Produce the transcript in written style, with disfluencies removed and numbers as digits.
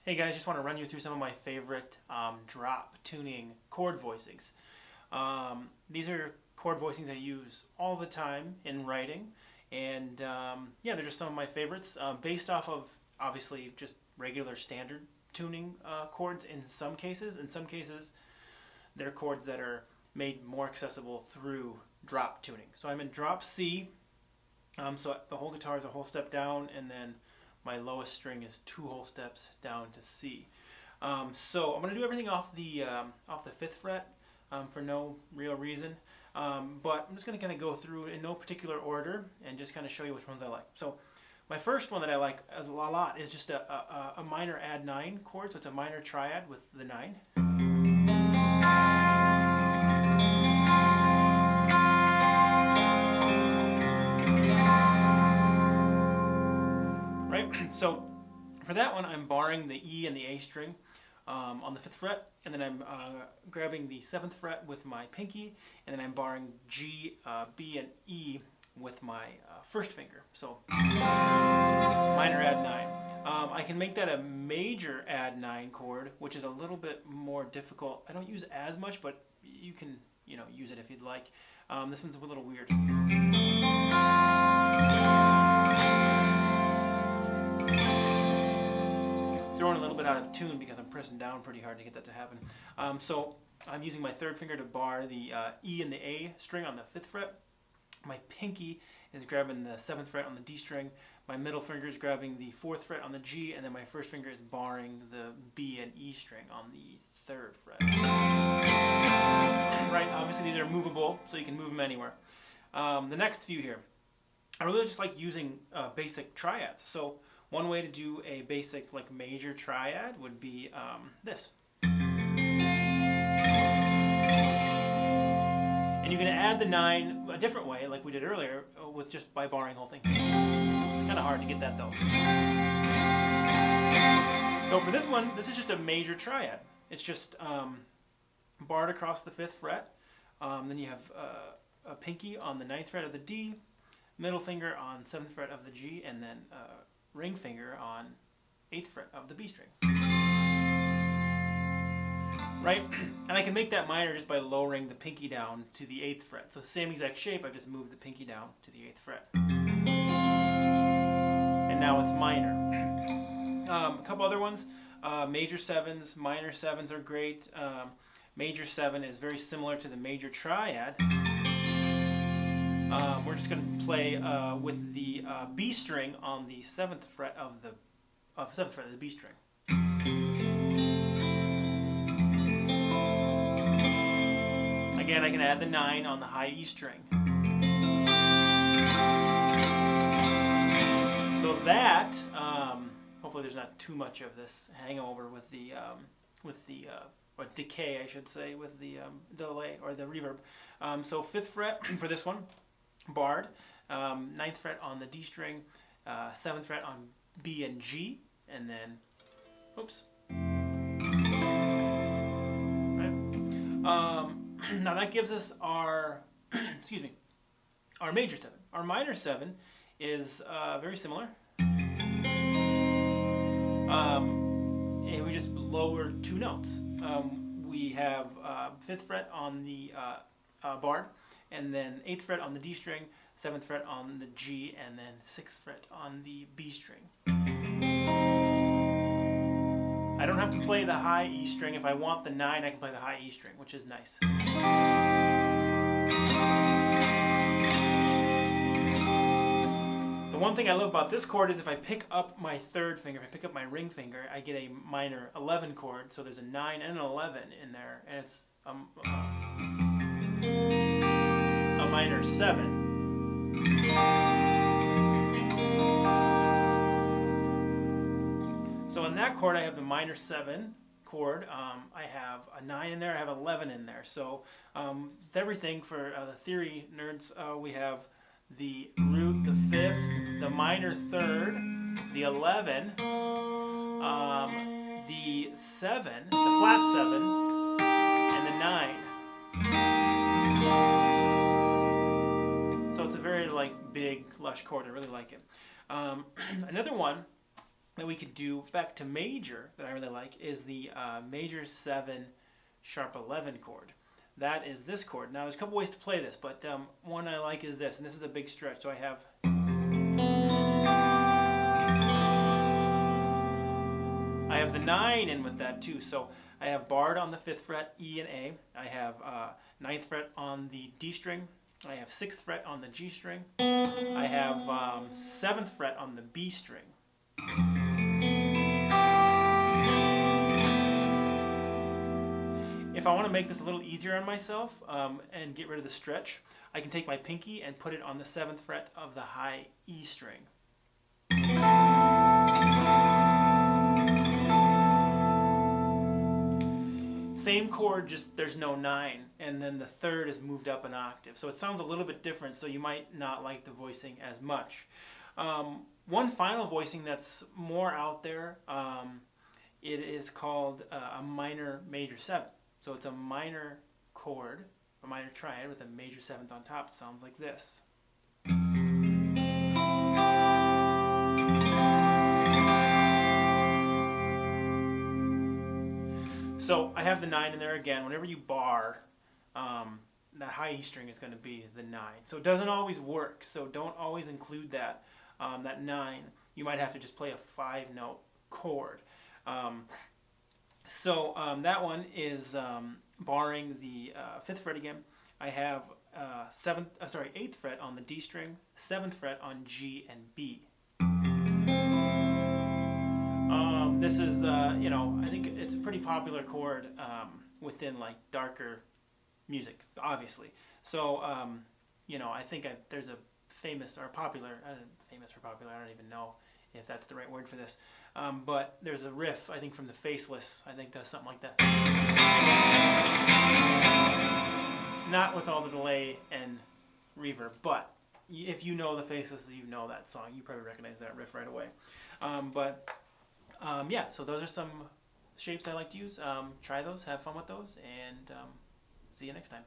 Hey guys, just want to run you through some of my favorite drop tuning chord voicings. These are chord voicings I use all the time in writing, and yeah, they're just some of my favorites, based off of obviously just regular standard tuning chords in some cases. In some cases, they're chords that are made more accessible through drop tuning. So I'm in drop C, so the whole guitar is a whole step down, and then my lowest string is 2 whole steps down to C. So I'm going to do everything off the 5th fret for no real reason, but I'm just going to kind of go through in no particular order and just kind of show you which ones I like. So my first one that I like a lot is just a minor add 9 chord, so it's a minor triad with the 9. So for that one, I'm barring the E and the A string on the 5th fret, and then I'm grabbing the 7th fret with my pinky, and then I'm barring G, B, and E with my 1st finger. So minor add 9. I can make that a major add 9 chord, which is a little bit more difficult. I don't use as much, but you can use it if you'd like. This one's a little weird. Throwing a little bit out of tune because I'm pressing down pretty hard to get that to happen. So I'm using my 3rd finger to bar the E and the A string on the 5th fret. My pinky is grabbing the 7th fret on the D string. My middle finger is grabbing the 4th fret on the G, and then my 1st finger is barring the B and E string on the 3rd fret. Right, obviously these are movable, so you can move them anywhere. The next few here, I really just like using basic triads. So one way to do a basic major triad would be this. And you can add the 9 a different way, like we did earlier, with just by barring the whole thing. It's kind of hard to get that though. So for this one, this is just a major triad. It's just barred across the 5th fret. Then you have a pinky on the 9th fret of the D, middle finger on 7th fret of the G, and then ring finger on 8th fret of the B string. Right? And I can make that minor just by lowering the pinky down to the 8th fret. So same exact shape, I've just moved the pinky down to the 8th fret. And now it's minor. A couple other ones. Major 7s, minor 7s are great. Major 7 is very similar to the major triad. We're just going to play with the B string on the 7th fret of the 7th fret of the B string. Again, I can add the 9 on the high E string. So that hopefully there's not too much of this hangover with the or decay, I should say, with the delay or the reverb. So 5th fret for this one, barred, 9th fret on the D string, 7th fret on B and G, and then, oops. Right. Now that gives us our, excuse me, our major 7. Our minor 7 is very similar. And we just lower 2 notes. We have 5th fret on the barred, and then 8th fret on the D string, 7th fret on the G, and then 6th fret on the B string. I don't have to play the high E string. If I want the 9, I can play the high E string, which is nice. The one thing I love about this chord is if I pick up my 3rd finger, if I pick up my ring finger, I get a minor 11 chord. So there's a 9 and an 11 in there, and it's a minor 7. So in that chord, I have the minor 7 chord. I have a 9 in there. I have 11 in there. So with everything for the theory nerds, we have the root, the 5th, the minor 3rd, the 11, the 7, the flat 7, and the 9. So it's a very big, lush chord. I really like it. Another one that we could do back to major that I really like is the major 7 sharp 11 chord. That is this chord. Now there's a couple ways to play this, but one I like is this, and this is a big stretch. So I have the 9 in with that too. So I have barred on the 5th fret, E and A. I have 9th fret on the D string. I have 6th fret on the G string. I have 7th fret on the B string. If I want to make this a little easier on myself and get rid of the stretch, I can take my pinky and put it on the 7th fret of the high E string. Same chord, just there's no 9, and then the 3rd is moved up an octave. So it sounds a little bit different, so you might not like the voicing as much. One final voicing that's more out there, it is called a minor major 7. So it's a minor chord, a minor triad with a major 7th on top. It sounds like this. So I have the 9 in there again. Whenever you bar, that high E string is going to be the 9. So it doesn't always work. So don't always include that, that 9. You might have to just play a 5-note chord. That one is barring the 5th fret again. I have 8th fret on the D string, 7th fret on G and B. This is, I think it's a pretty popular chord within like darker music, obviously. So, I think there's a famous or popular, I don't even know if that's the right word for this. But there's a riff, I think, from the Faceless, I think does something like that. Not with all the delay and reverb, but if you know the Faceless, you know that song. You probably recognize that riff right away. So those are some shapes I like to use. Try those, have fun with those, and see you next time.